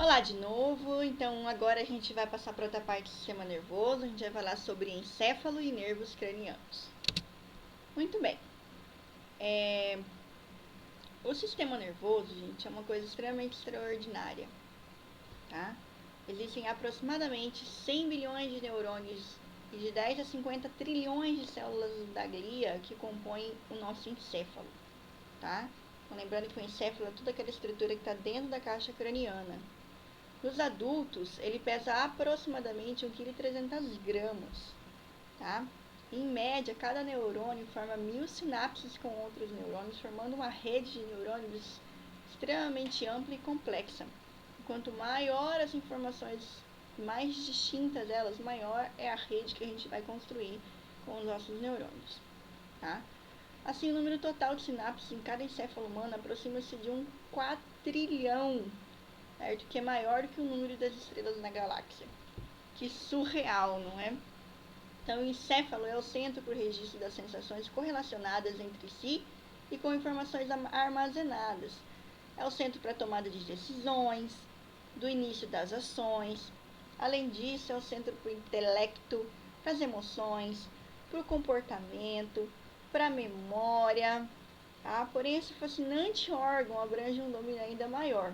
Olá de novo, então agora a gente vai passar para outra parte do sistema nervoso, a gente vai falar sobre encéfalo e nervos cranianos. Muito bem, o sistema nervoso, gente, é uma coisa extremamente extraordinária, tá? Existem aproximadamente 100 bilhões de neurônios e de 10 a 50 trilhões de células da glia que compõem o nosso encéfalo, tá? Então, lembrando que o encéfalo é toda aquela estrutura que está dentro da caixa craniana. Nos adultos, ele pesa aproximadamente 1,3 kg, tá? Em média, cada neurônio forma 1000 sinapses com outros neurônios, formando uma rede de neurônios extremamente ampla e complexa. Quanto maior as informações, mais distintas elas, maior é a rede que a gente vai construir com os nossos neurônios, tá? Assim, o número total de sinapses em cada encéfalo humano aproxima-se de 1 quatrilhão, certo? Que é maior do que o número das estrelas na galáxia. Que surreal, não é? Então, o encéfalo é o centro para o registro das sensações correlacionadas entre si e com informações armazenadas. É o centro para a tomada de decisões, do início das ações. Além disso, é o centro para o intelecto, para as emoções, para o comportamento, para a memória. Tá? Porém, esse fascinante órgão abrange um domínio ainda maior.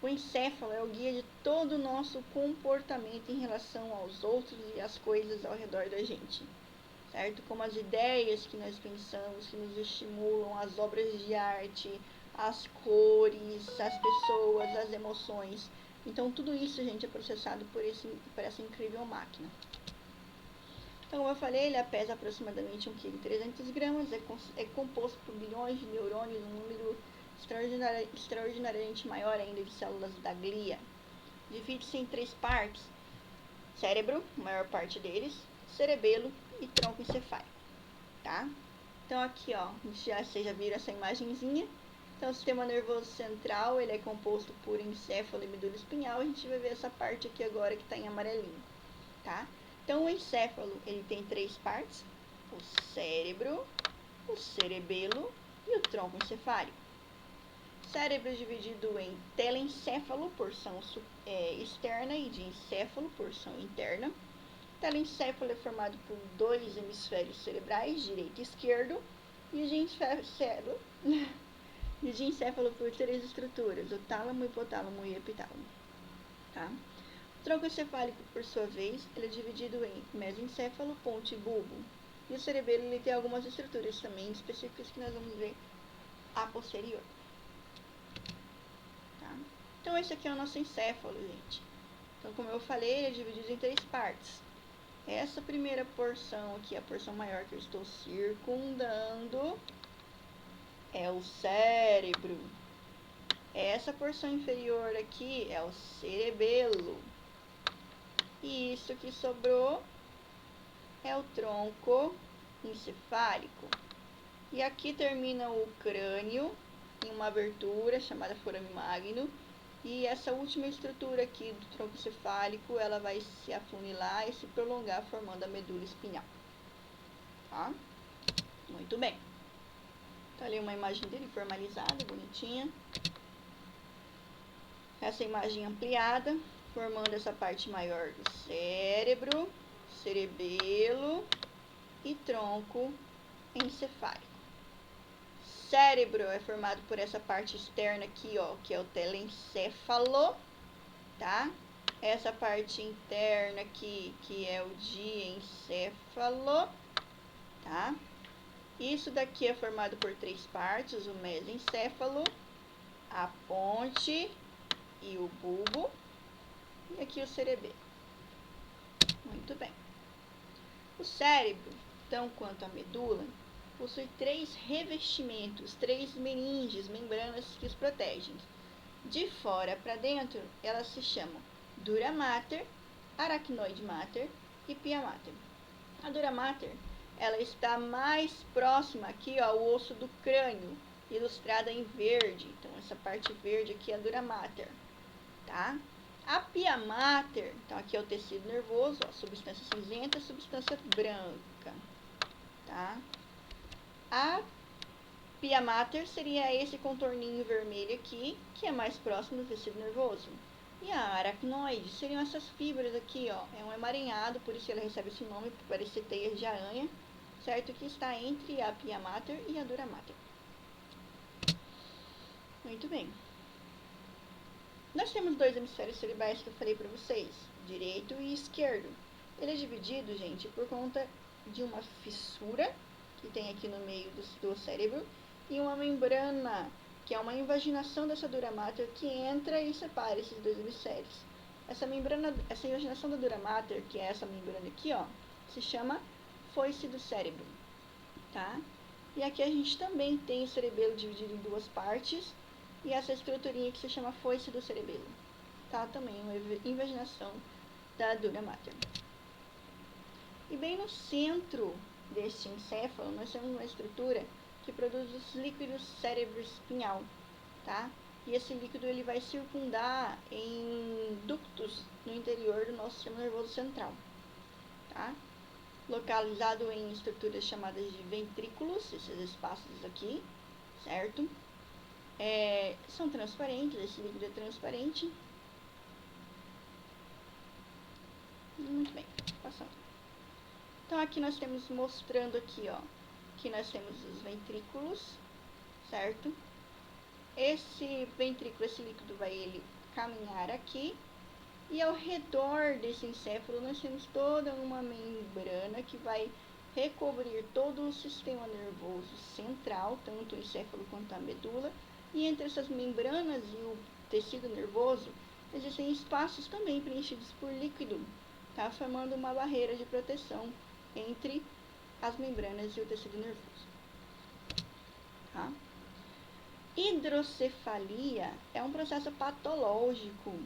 O encéfalo é o guia de todo o nosso comportamento em relação aos outros e às coisas ao redor da gente, certo? Como as ideias que nós pensamos, que nos estimulam, as obras de arte, as cores, as pessoas, as emoções. Então, tudo isso, gente, é processado por essa incrível máquina. Então, como eu falei, ele pesa aproximadamente 1,3 kg, é composto por bilhões de neurônios, um número extraordinariamente maior ainda de células da glia. Divide-se em 3 partes: cérebro, a maior parte deles, cerebelo e tronco encefálico, tá? Então aqui, ó, vocês já viram essa imagenzinha. Então o sistema nervoso central, ele é composto por encéfalo e medula espinhal. A gente vai ver essa parte aqui agora que está em amarelinho, tá? Então o encéfalo, ele tem 3 partes: o cérebro, o cerebelo e o tronco encefálico. Cérebro dividido em telencéfalo, porção externa, e de encéfalo, porção interna. Telencéfalo é formado por 2 hemisférios cerebrais, direito e esquerdo, e o de encéfalo por 3 estruturas: o tálamo, hipotálamo e epitálamo. Tá? O tronco encefálico, por sua vez, ele é dividido em mesencéfalo, ponte e bulbo. E o cerebelo, ele tem algumas estruturas também específicas que nós vamos ver a posterior. Tá? Então, esse aqui é o nosso encéfalo, gente. Então, como eu falei, ele é dividido em 3 partes. Essa primeira porção aqui, a porção maior que eu estou circundando, é o cérebro. Essa porção inferior aqui é o cerebelo. E isso que sobrou é o tronco encefálico. E aqui termina o crânio, em uma abertura chamada forame magno. E essa última estrutura aqui do tronco encefálico, ela vai se afunilar e se prolongar, formando a medula espinhal. Tá? Muito bem. Tá ali uma imagem dele formalizada, bonitinha. Essa imagem ampliada, formando essa parte maior do cérebro, cerebelo e tronco encefálico. Cérebro é formado por essa parte externa aqui, ó, que é o telencéfalo, tá? Essa parte interna aqui, que é o diencéfalo, tá? Isso daqui é formado por 3 partes: o mesencéfalo, a ponte e o bulbo, e aqui o cerebelo. Muito bem. O cérebro, tão quanto a medula, possui 3 revestimentos, 3 meninges, membranas que os protegem. De fora para dentro, elas se chamam dura mater, aracnoide mater e pia mater. A dura mater, ela está mais próxima aqui ao osso do crânio, ilustrada em verde. Então, essa parte verde aqui é a dura mater, tá? A pia mater, então aqui é o tecido nervoso, ó, substância cinzenta, substância branca, tá? A pia mater seria esse contorninho vermelho aqui, que é mais próximo do tecido nervoso. E a aracnoide seriam essas fibras aqui, ó. É um emaranhado, por isso ela recebe esse nome, por parecer teias de aranha, certo? Que está entre a pia mater e a dura mater. Muito bem. Nós temos dois hemisférios cerebrais que eu falei para vocês, direito e esquerdo. Ele é dividido, gente, por conta de uma fissura que tem aqui no meio do cérebro e uma membrana, que é uma invaginação dessa dura mater que entra e separa esses dois hemisférios. Essa invaginação da dura mater, que é essa membrana aqui, ó, se chama foice do cérebro, tá? E aqui a gente também tem o cerebelo dividido em duas partes e essa estruturinha que se chama foice do cerebelo, tá? Também uma invaginação da dura mater. E bem no centro deste encéfalo, nós temos uma estrutura que produz os líquidos cérebro-espinhal, tá? E esse líquido ele vai circundar em ductos no interior do nosso sistema nervoso central, tá? Localizado em estruturas chamadas de ventrículos, esses espaços aqui, certo? São transparentes, esse líquido é transparente. Muito bem, passando. Então aqui nós temos mostrando aqui, ó, que nós temos os ventrículos, certo? Esse ventrículo, esse líquido vai ele caminhar aqui e ao redor desse encéfalo nós temos toda uma membrana que vai recobrir todo o sistema nervoso central, tanto o encéfalo quanto a medula, e entre essas membranas e o tecido nervoso existem espaços também preenchidos por líquido, tá? Formando uma barreira de proteção entre as membranas e o tecido nervoso, tá? Hidrocefalia é um processo patológico,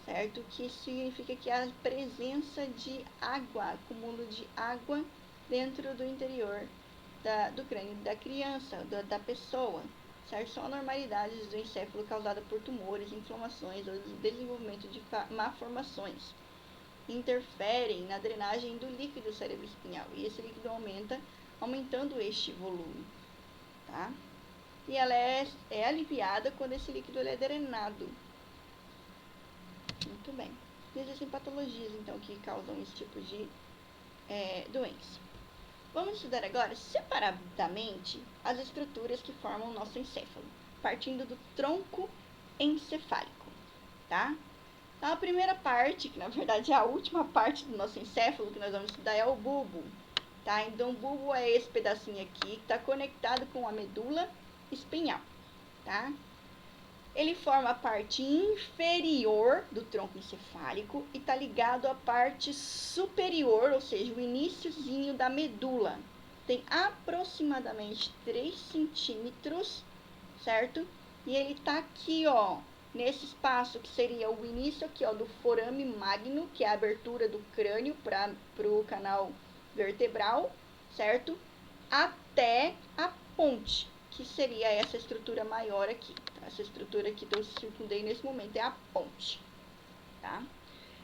certo? Que significa que há presença de água, acúmulo de água dentro do interior do crânio da criança, da pessoa, certo? São anormalidades do encéfalo causadas por tumores, inflamações ou desenvolvimento de malformações. Interferem na drenagem do líquido cerebroespinhal e esse líquido aumentando este volume, tá? E ela é aliviada quando esse líquido é drenado. Muito bem. Existem patologias, então, que causam esse tipo de doença. Vamos estudar agora, separadamente, as estruturas que formam o nosso encéfalo, partindo do tronco encefálico, tá? Então, a primeira parte, que na verdade é a última parte do nosso encéfalo que nós vamos estudar, é o bulbo, tá? Então, o bulbo é esse pedacinho aqui, que está conectado com a medula espinhal, tá? Ele forma a parte inferior do tronco encefálico e está ligado à parte superior, ou seja, o iniciozinho da medula. Tem aproximadamente 3 centímetros, certo? E ele está aqui, ó, nesse espaço que seria o início aqui, ó, do forame magno, que é a abertura do crânio para o canal vertebral, certo? Até a ponte, que seria essa estrutura maior aqui. Essa estrutura aqui que eu circundei nesse momento é a ponte, tá?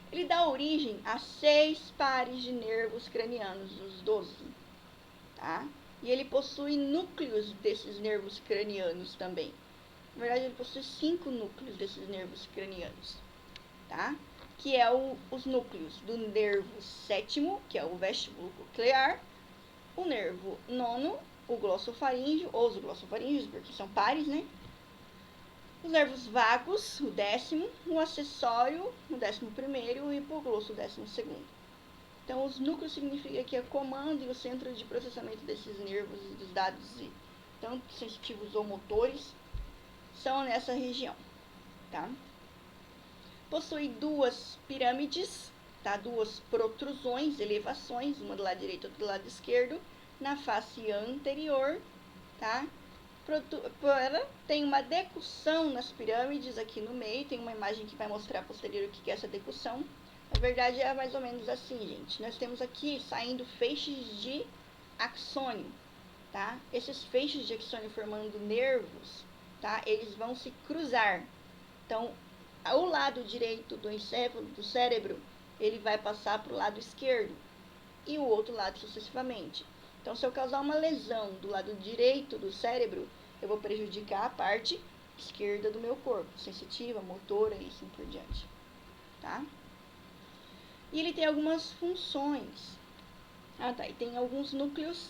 Ele dá origem a 6 pares de nervos cranianos, os 12, tá? E ele possui núcleos desses nervos cranianos também. Na verdade, ele possui 5 núcleos desses nervos cranianos, tá? Que é os núcleos do nervo sétimo, que é o vestíbulo coclear, o nervo nono, o glossofaríngeo, ou os glossofaríngeos, porque são pares, né? Os nervos vagos, o 10º, o acessório, o 11º, e o hipoglosso, o 12º. Então, os núcleos significa que é o comando e o centro de processamento desses nervos e dos dados, tanto sensitivos ou motores, são nessa região, tá? Possui 2 pirâmides, tá? 2 protrusões, elevações, uma do lado direito e outra do lado esquerdo, na face anterior, tá? Tem uma decussão nas pirâmides aqui no meio, tem uma imagem que vai mostrar a posterior o que é essa decussão. Na verdade é mais ou menos assim, gente. Nós temos aqui saindo feixes de axônio, tá? Esses feixes de axônio formando nervos, tá? Eles vão se cruzar. Então, o lado direito do encéfalo, do cérebro, ele vai passar para o lado esquerdo e o outro lado sucessivamente. Então, se eu causar uma lesão do lado direito do cérebro, eu vou prejudicar a parte esquerda do meu corpo, sensitiva, motora e assim por diante, tá? E ele tem algumas funções. E tem alguns núcleos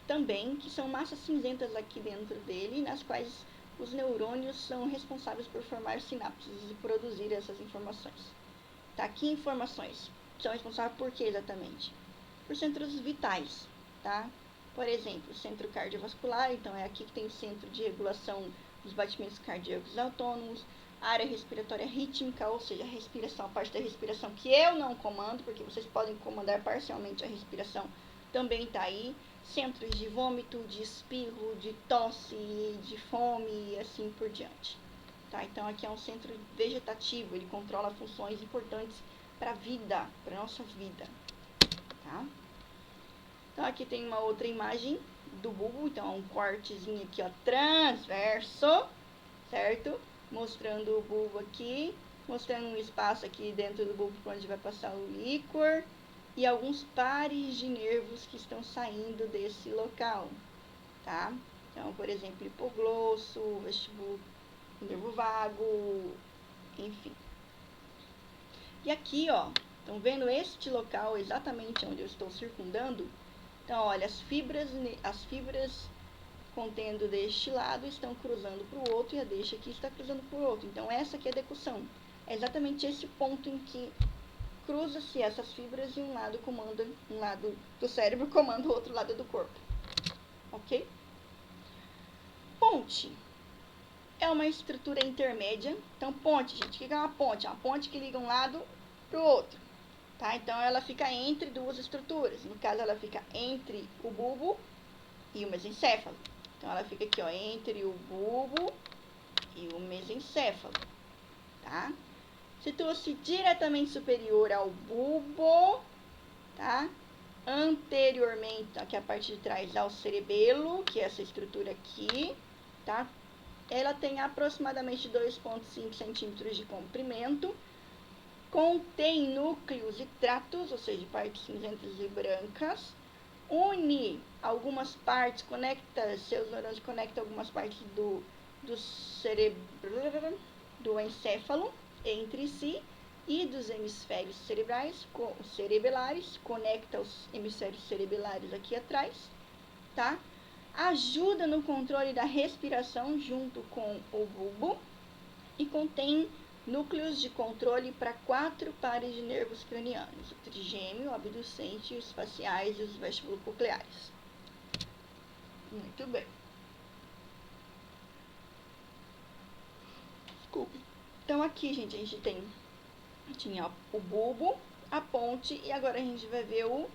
também, que são massas cinzentas aqui dentro dele, nas quais os neurônios são responsáveis por formar sinapses e produzir essas informações. Tá? Que informações são responsáveis por quê exatamente? Por centros vitais, tá? Por exemplo, centro cardiovascular, então é aqui que tem o centro de regulação dos batimentos cardíacos autônomos, área respiratória rítmica, ou seja, a respiração, a parte da respiração que eu não comando, porque vocês podem comandar parcialmente a respiração, também está aí. Centros de vômito, de espirro, de tosse, de fome e assim por diante. Tá? Então aqui é um centro vegetativo, ele controla funções importantes para a vida, para a nossa vida. Tá? Então aqui tem uma outra imagem do bulbo, então um cortezinho aqui, ó, transverso, certo? Mostrando o bulbo aqui, mostrando um espaço aqui dentro do bulbo para onde vai passar o líquor e alguns pares de nervos que estão saindo desse local, tá? Então, por exemplo, hipoglosso, vestíbulo, nervo vago, enfim. E aqui, ó, estão vendo este local exatamente onde eu estou circundando? Então, olha, as fibras contendo deste lado estão cruzando para o outro e a deixa aqui está cruzando para o outro. Então, essa aqui é a decussão. É exatamente esse ponto em que cruza-se essas fibras e um lado do cérebro comanda o outro lado do corpo. Ok? Ponte é uma estrutura intermédia. Então, ponte, gente, o que é uma ponte? É uma ponte que liga um lado para o outro. Tá? Então, ela fica entre duas estruturas. No caso, ela fica entre o bulbo e o mesencéfalo. Então, ela fica aqui, ó, entre o bulbo e o mesencéfalo. Tá? Situa-se diretamente superior ao bulbo, tá? Anteriormente, aqui a parte de trás, ao cerebelo, que é essa estrutura aqui, tá? Ela tem aproximadamente 2,5 centímetros de comprimento, contém núcleos e tratos, ou seja, partes cinzentas e brancas, une algumas partes, seus neurônios conectam algumas partes do cérebro, do encéfalo entre si e dos hemisférios cerebelares, conecta os hemisférios cerebelares aqui atrás, tá? Ajuda no controle da respiração junto com o bulbo e contém núcleos de controle para 4 pares de nervos cranianos: o trigêmeo, o abducente, os faciais e os vestibulo-cocleares. Muito bem. Desculpe. Então aqui, gente, a gente tinha o bulbo, a ponte e agora a gente vai ver o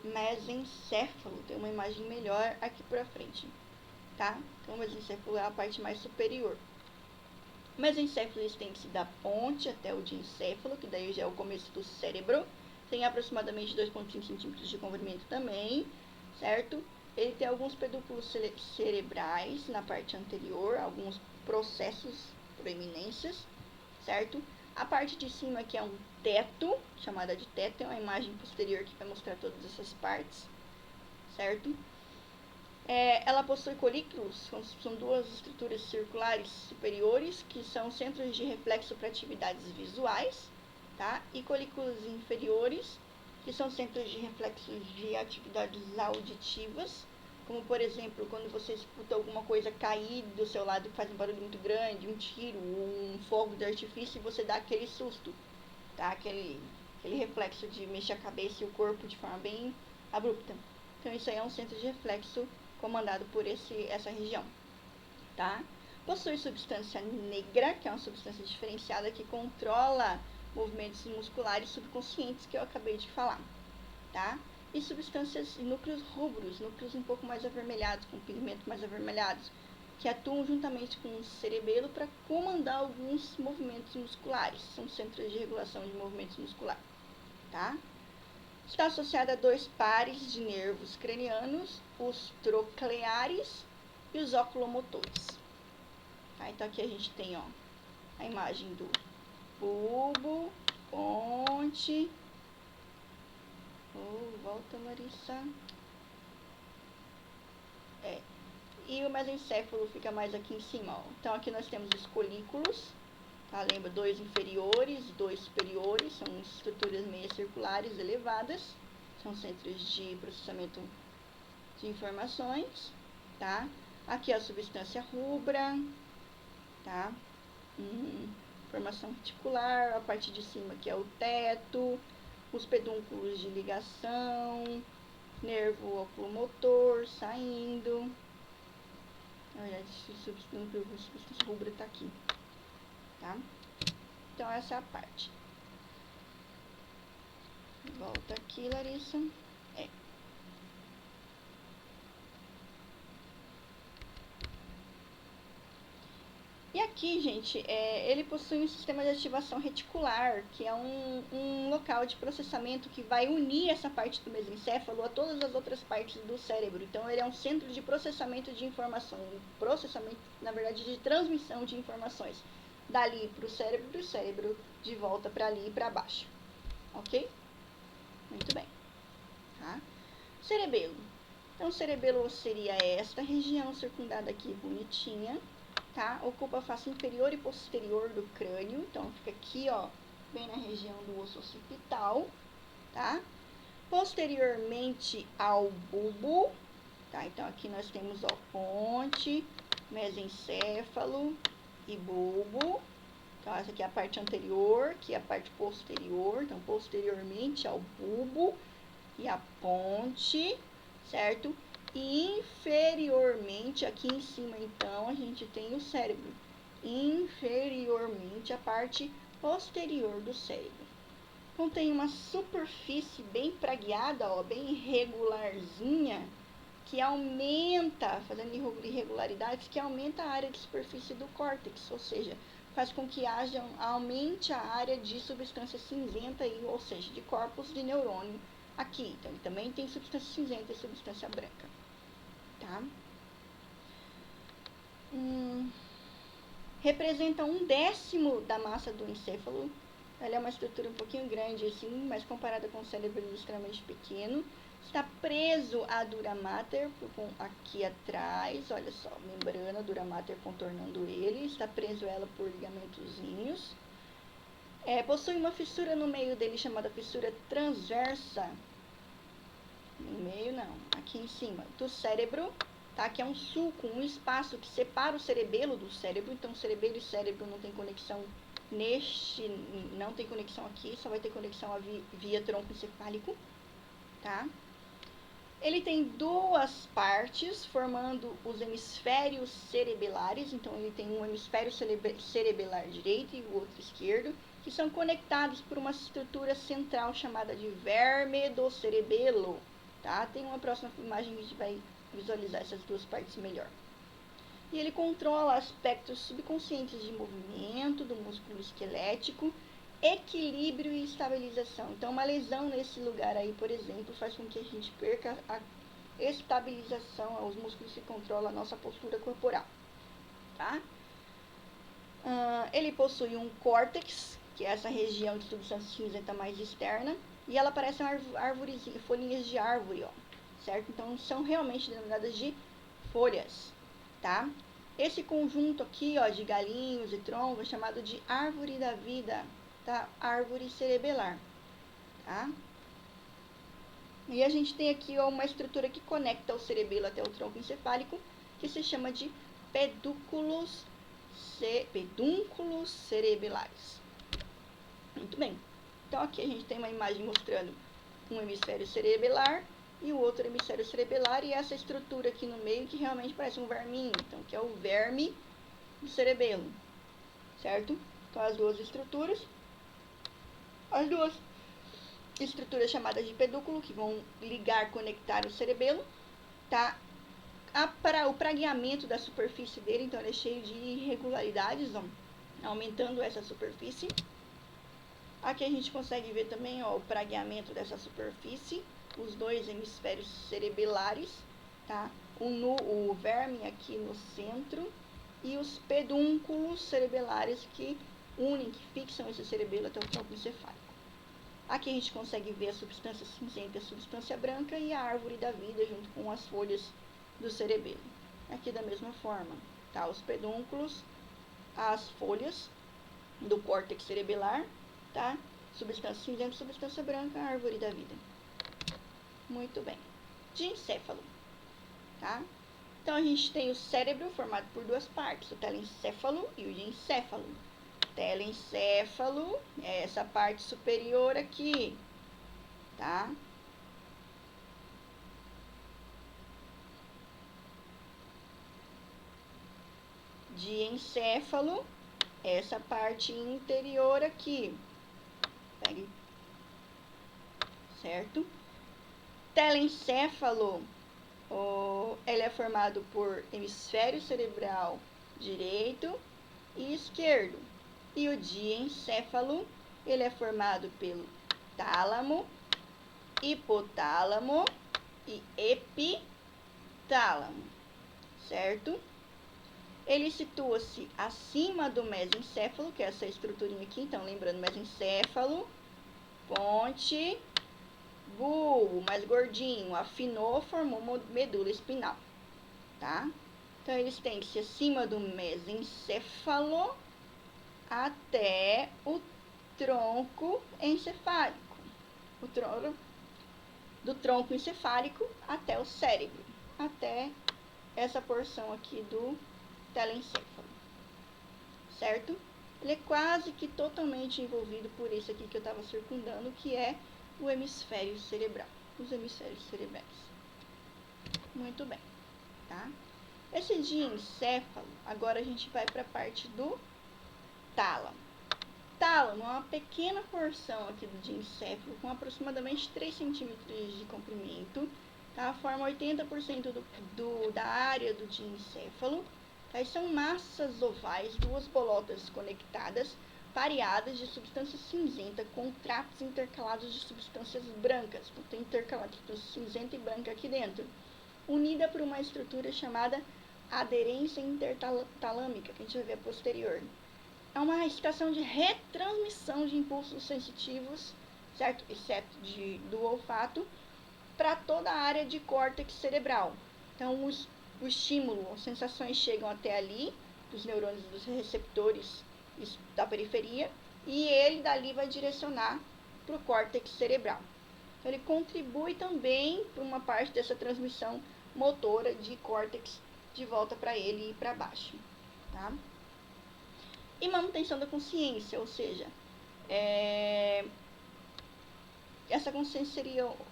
mesencéfalo. Tem uma imagem melhor aqui pra frente, tá? Então o mesencéfalo é a parte mais superior. O mesencéfalo estende-se da ponte até o diencéfalo, que daí já é o começo do cérebro. Tem aproximadamente 2,5 centímetros de comprimento também, certo? Ele tem alguns pedúnculos cerebrais na parte anterior, alguns processos, proeminências, certo? A parte de cima aqui é um teto, chamada de teto, tem uma imagem posterior que vai mostrar todas essas partes, certo? Ela possui colículos, são duas estruturas circulares superiores, que são centros de reflexo para atividades visuais, tá? E colículos inferiores, que são centros de reflexo de atividades auditivas, como por exemplo, quando você escuta alguma coisa cair do seu lado que faz um barulho muito grande, um tiro, um fogo de artifício, e você dá aquele susto, tá? Aquele reflexo de mexer a cabeça e o corpo de forma bem abrupta. Então isso aí é um centro de reflexo comandado por essa região, tá? Possui substância negra, que é uma substância diferenciada que controla movimentos musculares subconscientes que eu acabei de falar, tá? E substâncias e núcleos rubros, núcleos um pouco mais avermelhados, com pigmento mais avermelhados, que atuam juntamente com o cerebelo para comandar alguns movimentos musculares. São centros de regulação de movimentos musculares, tá? Está associada a 2 pares de nervos cranianos, os trocleares e os oculomotores. Tá? Então aqui a gente tem, ó, a imagem do bulbo, ponte. Volta, Larissa. e o mesencéfalo fica mais aqui em cima, ó. Então aqui nós temos os colículos, tá? Lembra, 2 inferiores, 2 superiores, são estruturas meias circulares elevadas, são centros de processamento de informações, tá? Aqui a substância rubra, tá? Formação reticular, a parte de cima que é o teto, os pedúnculos de ligação, nervo oculomotor saindo. Na verdade, a substância rubra está aqui, tá? Então, essa é a parte. Volta aqui, Larissa. E aqui, gente, ele possui um sistema de ativação reticular, que é um local de processamento que vai unir essa parte do mesencéfalo a todas as outras partes do cérebro. Então, ele é um centro de processamento de informação, processamento, na verdade, de transmissão de informações, dali para o cérebro e do cérebro de volta para ali e para baixo. Ok? Muito bem. Tá? Cerebelo. Então, o cerebelo seria esta região circundada aqui, bonitinha. Tá? Ocupa a face inferior e posterior do crânio, então fica aqui, ó, bem na região do osso occipital, tá? Posteriormente ao bulbo, tá? Então aqui nós temos, ó, ponte, mesencéfalo e bulbo. Então essa aqui é a parte anterior, que é a parte posterior, então posteriormente ao bulbo e a ponte, certo? E inferiormente, aqui em cima, então, a gente tem o cérebro. Inferiormente, a parte posterior do cérebro. Então, tem uma superfície bem pragueada, ó, bem irregularzinha, que aumenta, fazendo irregularidades, que aumenta a área de superfície do córtex, ou seja, faz com que aumente a área de substância cinzenta, aí, ou seja, de corpos de neurônio aqui. Então, ele também tem substância cinzenta e substância branca. Tá? Representa 1/10 da massa do encéfalo. Ela é uma estrutura um pouquinho grande assim, mas comparada com o cérebro é extremamente pequeno. Está preso à dura mater, aqui atrás, olha só, membrana dura mater contornando ele. Está preso ela por ligamentozinhos. Possui uma fissura no meio dele chamada fissura transversa. No meio não, aqui em cima do cérebro, tá? Que é um sulco, um espaço que separa o cerebelo do cérebro. Então, cerebelo e cérebro não tem conexão não tem conexão aqui, só vai ter conexão via tronco encefálico, tá? Ele tem 2 partes formando os hemisférios cerebelares. Então, ele tem um hemisfério cerebelar direito e o outro esquerdo, que são conectados por uma estrutura central chamada de verme do cerebelo. Tá? Tem uma próxima imagem que a gente vai visualizar essas 2 partes melhor. E ele controla aspectos subconscientes de movimento, do músculo esquelético, equilíbrio e estabilização. Então, uma lesão nesse lugar aí, por exemplo, faz com que a gente perca a estabilização, os músculos que controlam a nossa postura corporal. Tá? Ele possui um córtex, que é essa região de substância cinzenta mais externa, e ela parece folhinhas de árvore, ó, certo? Então, são realmente denominadas de folhas, tá? Esse conjunto aqui, ó, de galinhos e troncos é chamado de árvore da vida, tá? Árvore cerebelar, tá? E a gente tem aqui, ó, uma estrutura que conecta o cerebelo até o tronco encefálico, que se chama de pedúnculos cerebelares. Muito bem. Então, aqui a gente tem uma imagem mostrando um hemisfério cerebelar e o outro hemisfério cerebelar, e essa estrutura aqui no meio que realmente parece um verminho, então, que é o verme do cerebelo, certo? Então, as duas estruturas chamadas de pedúnculo, que vão ligar, conectar o cerebelo, tá? O pragueamento da superfície dele, então, ele é cheio de irregularidades, ó, aumentando essa superfície. Aqui a gente consegue ver também, ó, o pragueamento dessa superfície, os 2 hemisférios cerebelares, tá? O verme aqui no centro e os pedúnculos cerebelares que unem, que fixam esse cerebelo até o tronco encefálico. Aqui a gente consegue ver a substância cinzenta e a substância branca e a árvore da vida junto com as folhas do cerebelo. aqui da mesma forma, tá? Os pedúnculos, as folhas do córtex cerebelar, tá? Substância cinzenta, substância branca, árvore da vida. Muito bem. Diencéfalo, tá? Então, a gente tem o cérebro formado por duas partes, o telencéfalo e o diencéfalo. Telencéfalo é essa parte superior aqui, tá? Diencéfalo, essa parte interior aqui. Pegue. Certo? Telencéfalo, ele é formado por hemisfério cerebral direito e esquerdo. E o diencéfalo, ele é formado pelo tálamo, hipotálamo e epitálamo, certo? Ele situa-se acima do mesencéfalo, que é essa estruturinha aqui. Então, lembrando, mesencéfalo, ponte, bulbo, mais gordinho, afinou, formou medula espinal, tá? Então, ele estende-se acima do mesencéfalo até o tronco encefálico. Do tronco encefálico até o cérebro, até essa porção aqui do telencéfalo, certo? Ele é quase que totalmente envolvido por esse aqui que eu estava circundando, que é o hemisfério cerebral, os hemisférios cerebrais. Muito bem, tá? Esse diencéfalo, agora a gente vai para a parte do tálamo. Tálamo é uma pequena porção aqui do diencéfalo, com aproximadamente 3 centímetros de comprimento, tá? Forma 80% da área do diencéfalo. Tá? São massas ovais, duas bolotas conectadas, pareadas de substância cinzenta, com trapos intercalados de substâncias brancas. Então, tem intercalado cinzenta e branca aqui dentro, unida por uma estrutura chamada aderência intertalâmica, que a gente vai ver a posterior. É uma estação de retransmissão de impulsos sensitivos, certo? Exceto do olfato, para toda a área de córtex cerebral. Então, o estímulo, as sensações chegam até ali, dos neurônios dos receptores da periferia, e ele dali vai direcionar para o córtex cerebral. Então, ele contribui também para uma parte dessa transmissão motora de córtex de volta para ele e para baixo, tá? E manutenção da consciência, ou seja, essa consciência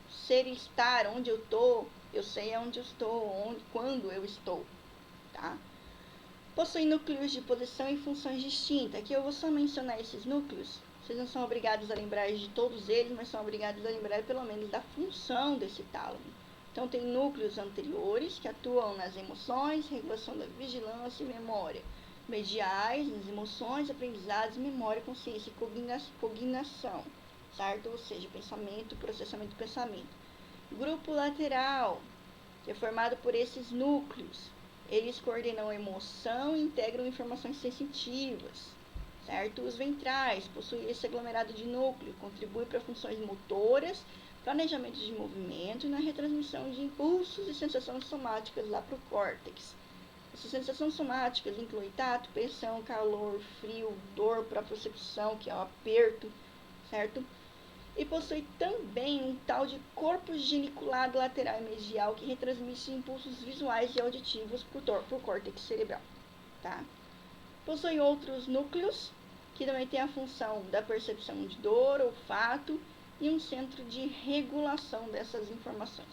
seria estar onde eu estou, eu sei onde eu estou, quando eu estou, tá? Possui núcleos de posição e funções distintas. Aqui eu vou só mencionar esses núcleos. Vocês não são obrigados a lembrar de todos eles, mas são obrigados a lembrar pelo menos da função desse tálamo. Então, tem núcleos anteriores que atuam nas emoções, regulação da vigilância e memória. Mediais, nas emoções, aprendizados, memória, consciência e cognição, certo? Ou seja, pensamento, processamento do pensamento. Grupo lateral, que é formado por esses núcleos. Eles coordenam a emoção e integram informações sensitivas, certo? Os ventrais possuem esse aglomerado de núcleo, contribuem para funções motoras, planejamento de movimento e na retransmissão de impulsos e sensações somáticas lá para o córtex. Essas sensações somáticas incluem tato, pressão, calor, frio, dor, propriocepção, que é o aperto, certo? E possui também um tal de corpo geniculado lateral e medial que retransmite impulsos visuais e auditivos para o córtex cerebral, tá? Possui outros núcleos que também tem a função da percepção de dor, olfato e um centro de regulação dessas informações.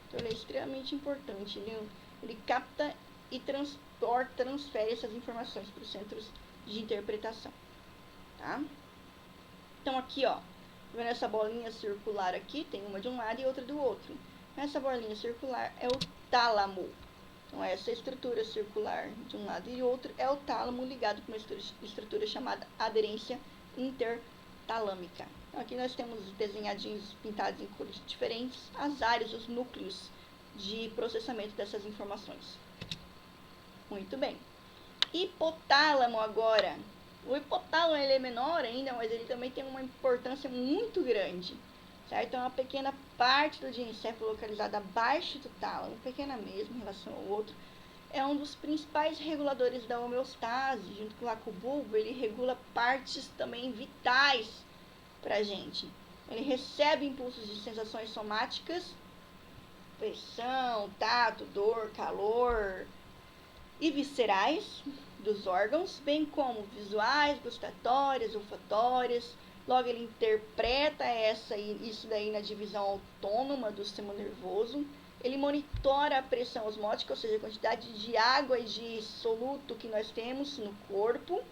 Então, ele é extremamente importante. Ele capta e transfere essas informações para os centros de interpretação, tá? Então, aqui, ó, vendo essa bolinha circular aqui, tem uma de um lado e outra do outro. Essa bolinha circular é o tálamo. Então, essa estrutura circular de um lado e outro é o tálamo ligado com uma estrutura chamada aderência intertalâmica. Então, aqui nós temos desenhadinhos pintados em cores diferentes, as áreas, os núcleos de processamento dessas informações. Muito bem. Hipotálamo agora. O hipotálamo ele é menor ainda, mas ele também tem uma importância muito grande, certo? É uma pequena parte do diencéfalo localizada abaixo do tálamo, pequena mesmo em relação ao outro, é um dos principais reguladores da homeostase. Junto lá com o bulbo, ele regula partes também vitais pra gente. Ele recebe impulsos de sensações somáticas, pressão, tato, dor, calor e viscerais dos órgãos, bem como visuais, gustatórias, olfatórias. Logo, ele interpreta isso daí na divisão autônoma do sistema nervoso. Ele monitora a pressão osmótica, ou seja, a quantidade de água e de soluto que nós temos no corpo,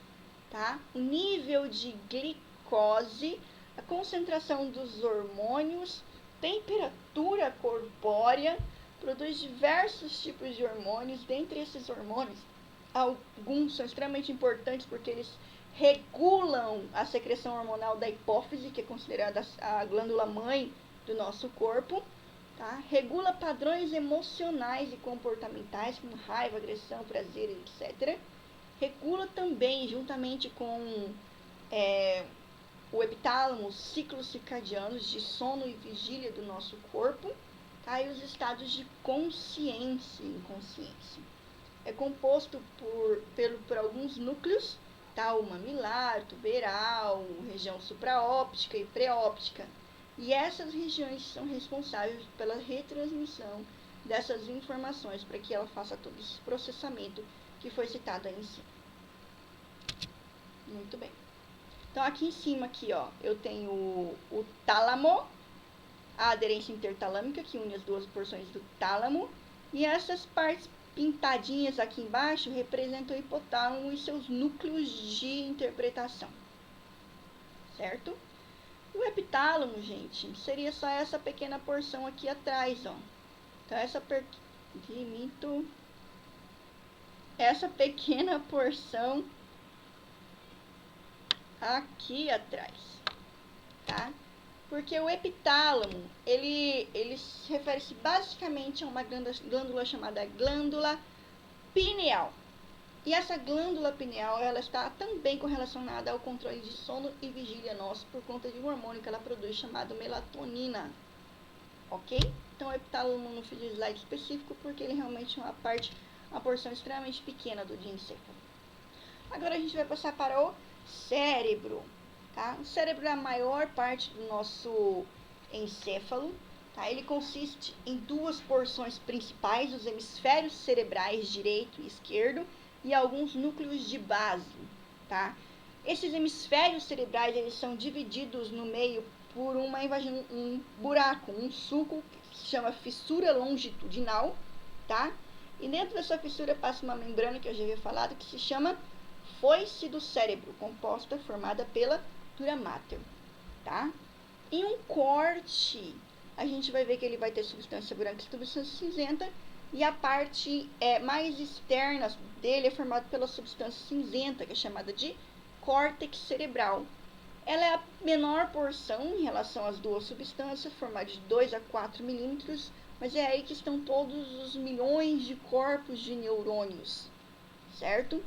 tá? O nível de glicose, a concentração dos hormônios, temperatura corpórea, produz diversos tipos de hormônios. Dentre esses hormônios, alguns são extremamente importantes porque eles regulam a secreção hormonal da hipófise, que é considerada a glândula mãe do nosso corpo, tá? Regula padrões emocionais e comportamentais, como raiva, agressão, prazer, etc. Regula também, juntamente com o epitálamo, os ciclos circadianos de sono e vigília do nosso corpo, tá? E os estados de consciência e inconsciência. É composto por alguns núcleos, tá? O mamilar, tuberal, região supraóptica e pré-óptica. E essas regiões são responsáveis pela retransmissão dessas informações para que ela faça todo esse processamento que foi citado aí em cima. Muito bem. Então, aqui em cima, aqui, ó, eu tenho o tálamo, a aderência intertalâmica, que une as duas porções do tálamo, e essas partes pintadinhas aqui embaixo representam o hipotálamo e seus núcleos de interpretação, certo? O epitálamo, gente, seria só essa pequena porção aqui atrás, ó. Então, essa pequena porção aqui atrás, tá? Porque o epitálamo, ele se refere-se basicamente a uma glândula chamada glândula pineal. E essa glândula pineal, ela está também correlacionada ao controle de sono e vigília nosso por conta de um hormônio que ela produz chamado melatonina. Ok? Então, o epitálamo não fiz slide específico porque ele realmente é uma porção extremamente pequena do diencéfalo. Agora a gente vai passar para o cérebro. Tá? O cérebro é a maior parte do nosso encéfalo. Tá? Ele consiste em duas porções principais, os hemisférios cerebrais direito e esquerdo, e alguns núcleos de base. Tá? Esses hemisférios cerebrais, eles são divididos no meio por um buraco, um sulco que se chama fissura longitudinal. Tá? E dentro dessa fissura passa uma membrana que eu já havia falado, que se chama foice do cérebro, formada pela dura mater, tá? Em um corte, a gente vai ver que ele vai ter substância branca e substância cinzenta, e a parte mais externa dele é formada pela substância cinzenta, que é chamada de córtex cerebral. Ela é a menor porção em relação às duas substâncias, formada de 2 a 4 milímetros, mas é aí que estão todos os milhões de corpos de neurônios, certo?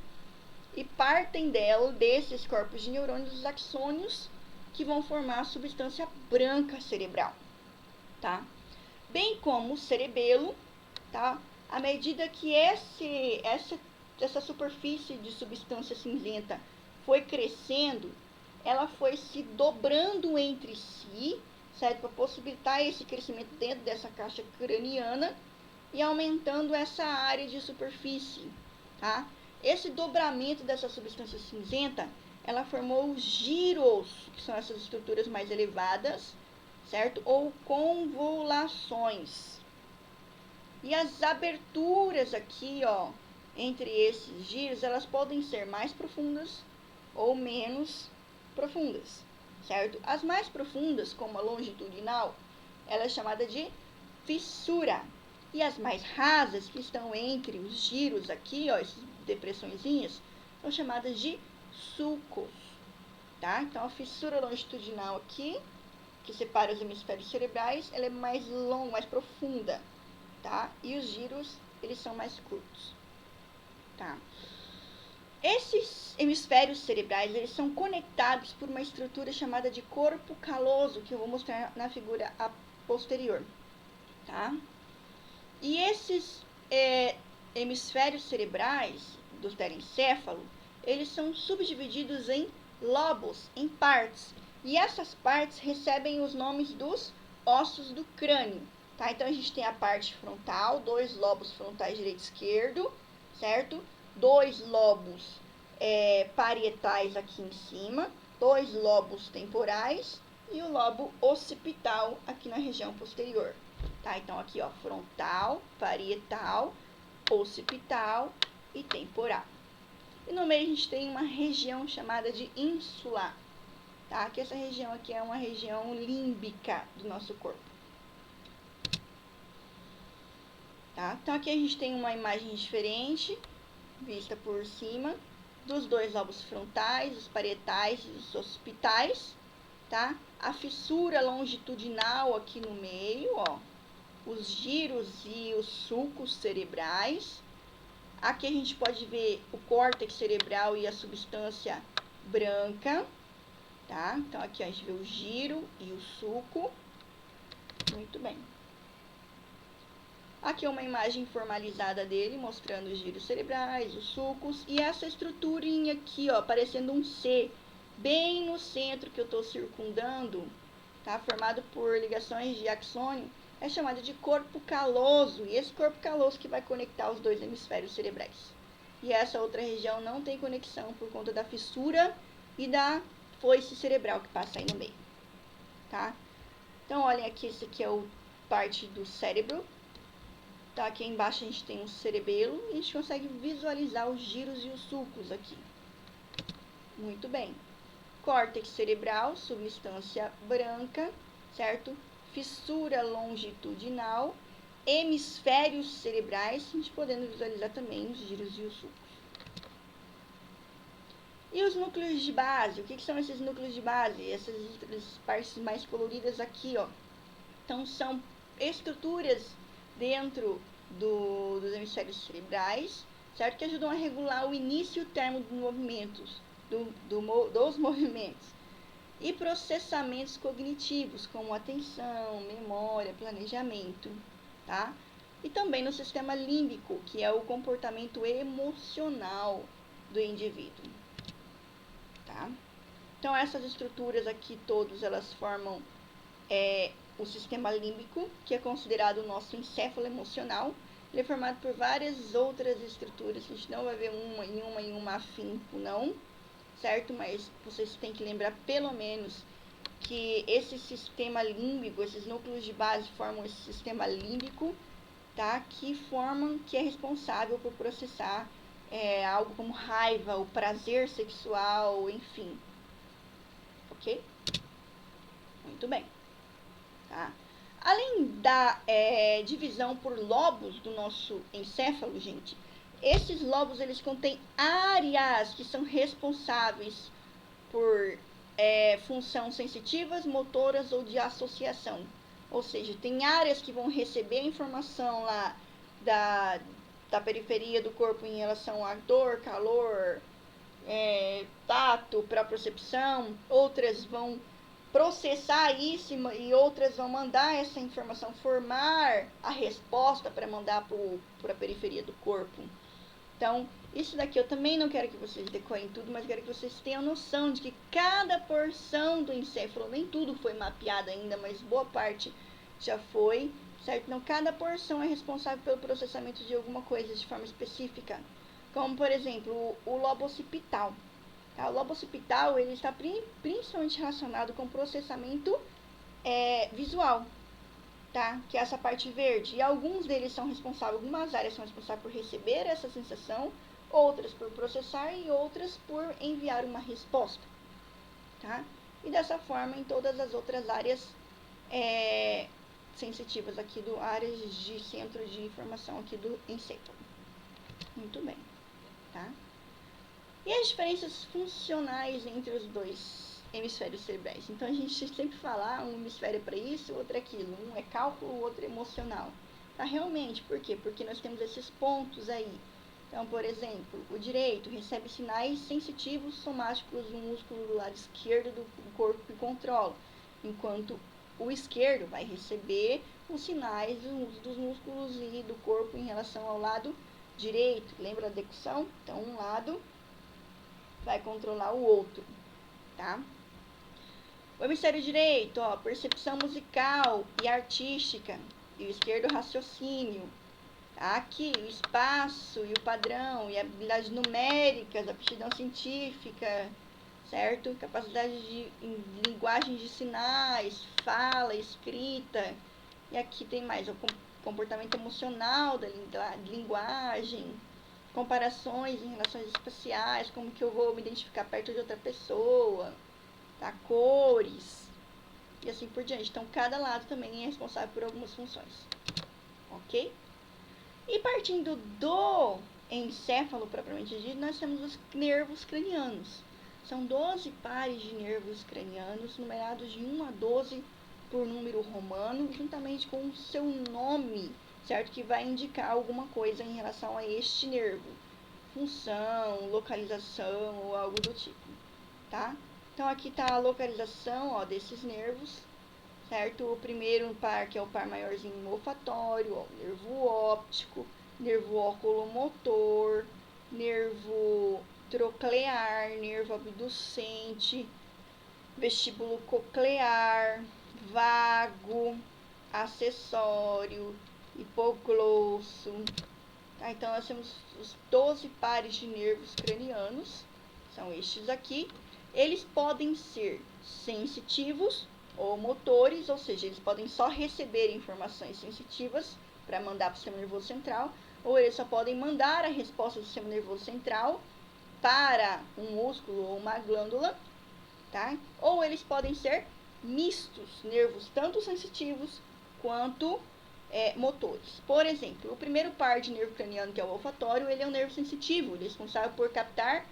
E partem desses corpos de neurônios, os axônios, que vão formar a substância branca cerebral, tá? Bem como o cerebelo, tá? À medida que essa superfície de substância cinzenta foi crescendo, ela foi se dobrando entre si, certo? Para possibilitar esse crescimento dentro dessa caixa craniana e aumentando essa área de superfície, tá? Esse dobramento dessa substância cinzenta, ela formou os giros, que são essas estruturas mais elevadas, certo? Ou convoluções. E as aberturas aqui, ó, entre esses giros, elas podem ser mais profundas ou menos profundas, certo? As mais profundas, como a longitudinal, ela é chamada de fissura. E as mais rasas, que estão entre os giros aqui, ó, essas depressõezinhas, são chamadas de sulcos, tá? Então, a fissura longitudinal aqui, que separa os hemisférios cerebrais, ela é mais longa, mais profunda, tá? E os giros, eles são mais curtos, tá? Esses hemisférios cerebrais, eles são conectados por uma estrutura chamada de corpo caloso, que eu vou mostrar na figura a posterior, tá? E hemisférios cerebrais do telencéfalo, eles são subdivididos em lobos, em partes. E essas partes recebem os nomes dos ossos do crânio. Tá? Então, a gente tem a parte frontal, 2 lobos frontais direito e esquerdo, certo? 2 lobos parietais aqui em cima, 2 lobos temporais e o lobo occipital aqui na região posterior. Tá? Então, aqui, ó, frontal, parietal, occipital e temporal. E no meio a gente tem uma região chamada de ínsula, tá? Que essa região aqui é uma região límbica do nosso corpo. Tá? Então, aqui a gente tem uma imagem diferente, vista por cima, dos 2 lobos frontais, os parietais e os occipitais, tá? A fissura longitudinal aqui no meio, ó, os giros e os sulcos cerebrais. Aqui a gente pode ver o córtex cerebral e a substância branca, tá? Então, aqui a gente vê o giro e o sulco. Muito bem. Aqui é uma imagem formalizada dele, mostrando os giros cerebrais, os sulcos, e essa estruturinha aqui, ó, parecendo um C, bem no centro que eu estou circundando, tá? Formado por ligações de axônio, é chamado de corpo caloso, e esse corpo caloso que vai conectar os 2 hemisférios cerebrais. E essa outra região não tem conexão por conta da fissura e da foice cerebral que passa aí no meio, tá? Então, olhem aqui, esse aqui é o parte do cérebro. Tá, aqui embaixo a gente tem um cerebelo e a gente consegue visualizar os giros e os sulcos aqui. Muito bem. Córtex cerebral, substância branca, certo? Fissura longitudinal, hemisférios cerebrais, a gente podendo visualizar também os giros e os sulcos. E os núcleos de base? O que são esses núcleos de base? Essas partes mais coloridas aqui, ó. Então, são estruturas dentro dos hemisférios cerebrais, certo? Que ajudam a regular o início e o término dos movimentos, dos movimentos. E processamentos cognitivos, como atenção, memória, planejamento, tá? E também no sistema límbico, que é o comportamento emocional do indivíduo, tá? Então, essas estruturas aqui, todas, elas formam o sistema límbico, que é considerado o nosso encéfalo emocional. Ele é formado por várias outras estruturas, a gente não vai ver uma afinco, não, certo? Mas vocês têm que lembrar, pelo menos, que esse sistema límbico, esses núcleos de base formam esse sistema límbico, tá? Que é responsável por processar algo como raiva, o prazer sexual, enfim. Ok? Muito bem. Tá? Além da divisão por lobos do nosso encéfalo, gente, esses lobos eles contêm áreas que são responsáveis por funções sensitivas, motoras ou de associação. Ou seja, tem áreas que vão receber a informação lá da periferia do corpo em relação a dor, calor, tato, propriocepção, outras vão processar isso e outras vão mandar essa informação, formar a resposta para mandar para a periferia do corpo. Então, isso daqui eu também não quero que vocês decorem tudo, mas quero que vocês tenham noção de que cada porção do encéfalo, nem tudo foi mapeado ainda, mas boa parte já foi, certo? Então, cada porção é responsável pelo processamento de alguma coisa de forma específica. Como, por exemplo, o lobo occipital. Tá? O lobo occipital ele está principalmente relacionado com o processamento visual, tá? Que é essa parte verde. E alguns deles são responsáveis, algumas áreas são responsáveis por receber essa sensação, outras por processar e outras por enviar uma resposta. Tá? E dessa forma em todas as outras áreas sensitivas aqui áreas de centro de informação aqui do encéfalo. Muito bem. Tá? E as diferenças funcionais entre os 2 hemisférios cerebrais? Então, a gente sempre fala, um hemisfério é para isso, o outro é aquilo. Um é cálculo, o outro é emocional. Tá? Realmente, por quê? Porque nós temos esses pontos aí. Então, por exemplo, o direito recebe sinais sensitivos somáticos do músculo do lado esquerdo do corpo que controla, enquanto o esquerdo vai receber os sinais dos músculos e do corpo em relação ao lado direito, lembra a decusão? Então, um lado vai controlar o outro, tá? O hemisfério direito, ó, percepção musical e artística, e o esquerdo, raciocínio. Aqui, o espaço e o padrão, e habilidades numéricas, aptidão científica, certo? Capacidade de linguagem de sinais, fala, escrita. E aqui tem mais o comportamento emocional da linguagem, comparações em relações espaciais, como que eu vou me identificar perto de outra pessoa, tá? Cores, e assim por diante. Então, cada lado também é responsável por algumas funções, ok? E partindo do encéfalo propriamente dito, nós temos os nervos cranianos. São 12 pares de nervos cranianos, numerados de 1 a 12 por número romano, juntamente com o seu nome, certo? Que vai indicar alguma coisa em relação a este nervo. Função, localização ou algo do tipo, tá? Então, aqui está a localização, ó, desses nervos, certo? O primeiro par, que é o par maiorzinho olfatório, ó, nervo óptico, nervo oculomotor, nervo troclear, nervo abducente, vestíbulo coclear, vago, acessório, hipoglosso. Tá? Então, nós temos os 12 pares de nervos cranianos, são estes aqui. Eles podem ser sensitivos ou motores, ou seja, eles podem só receber informações sensitivas para mandar para o sistema nervoso central, ou eles só podem mandar a resposta do sistema nervoso central para um músculo ou uma glândula, tá? Ou eles podem ser mistos, nervos tanto sensitivos quanto motores. Por exemplo, o primeiro par de nervo craniano, que é o olfatório, ele é um nervo sensitivo, ele é responsável por captar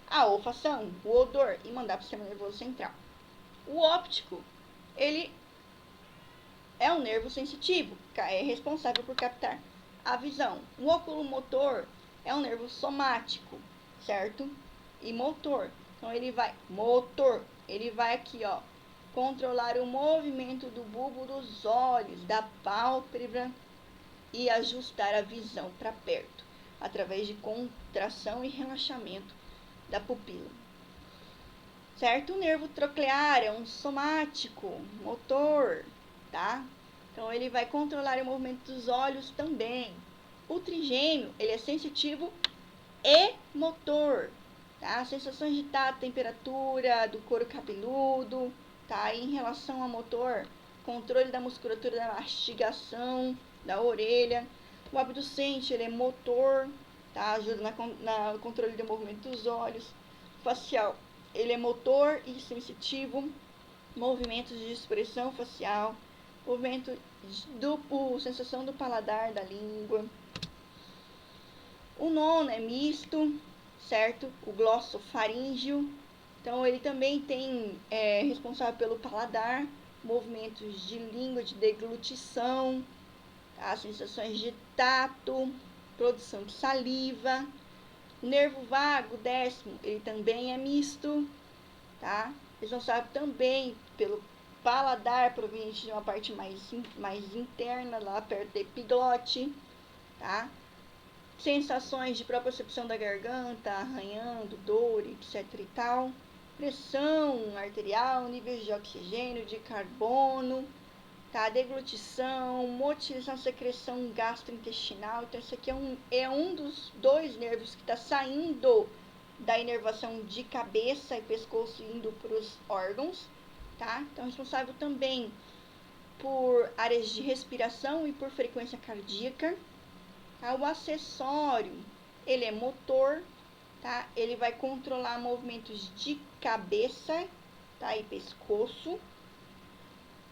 a olfação, o odor, e mandar para o sistema nervoso central. O óptico, ele é um nervo sensitivo, é responsável por captar a visão. O oculomotor é um nervo somático, certo? E motor. Então, ele vai aqui, ó, controlar o movimento do bulbo dos olhos, da pálpebra e ajustar a visão para perto, através de contração e relaxamento da pupila. Certo? O nervo troclear é um somático, motor, tá? Então, ele vai controlar o movimento dos olhos também. O trigêmeo, ele é sensitivo e motor, tá? Sensações de tato, temperatura, do couro cabeludo, tá? E em relação ao motor, controle da musculatura da mastigação, da orelha. O abducente, ele é motor, tá? Ajuda no controle do movimento dos olhos. Facial, ele é motor e sensitivo, movimentos de expressão facial, movimento sensação do paladar, da língua. O nono é misto, certo? O glossofaríngeo. Então, ele também é responsável pelo paladar, movimentos de língua, de deglutição, tá? Sensações de tato, produção de saliva. O nervo vago, 10º, ele também é misto, tá? Responsável também pelo paladar, proveniente de uma parte mais interna, lá perto da epiglote, tá? Sensações de propriocepção da garganta, arranhando, dor, etc e tal. Pressão arterial, níveis de oxigênio, de carbono, tá? Deglutição, motilização, secreção gastrointestinal. Então, esse aqui é um dos 2 nervos que está saindo da inervação de cabeça e pescoço indo para os órgãos, tá? Então, responsável também por áreas de respiração e por frequência cardíaca. Tá? O acessório, ele é motor, tá? Ele vai controlar movimentos de cabeça, tá? E pescoço.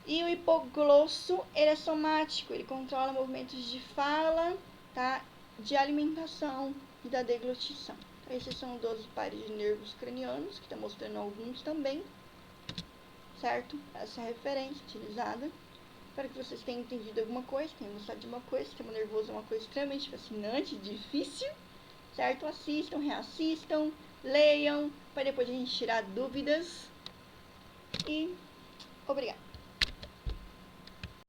E o hipoglosso, ele é somático, ele controla movimentos de fala, tá? De alimentação e da deglutição. Então, esses são 12 pares de nervos cranianos, que está mostrando alguns também, certo? Essa é a referência utilizada. Espero que vocês tenham entendido alguma coisa, tenham gostado de uma coisa. O sistema nervoso é uma coisa extremamente fascinante, difícil, certo? Assistam, reassistam, leiam, para depois a gente tirar dúvidas. E obrigada.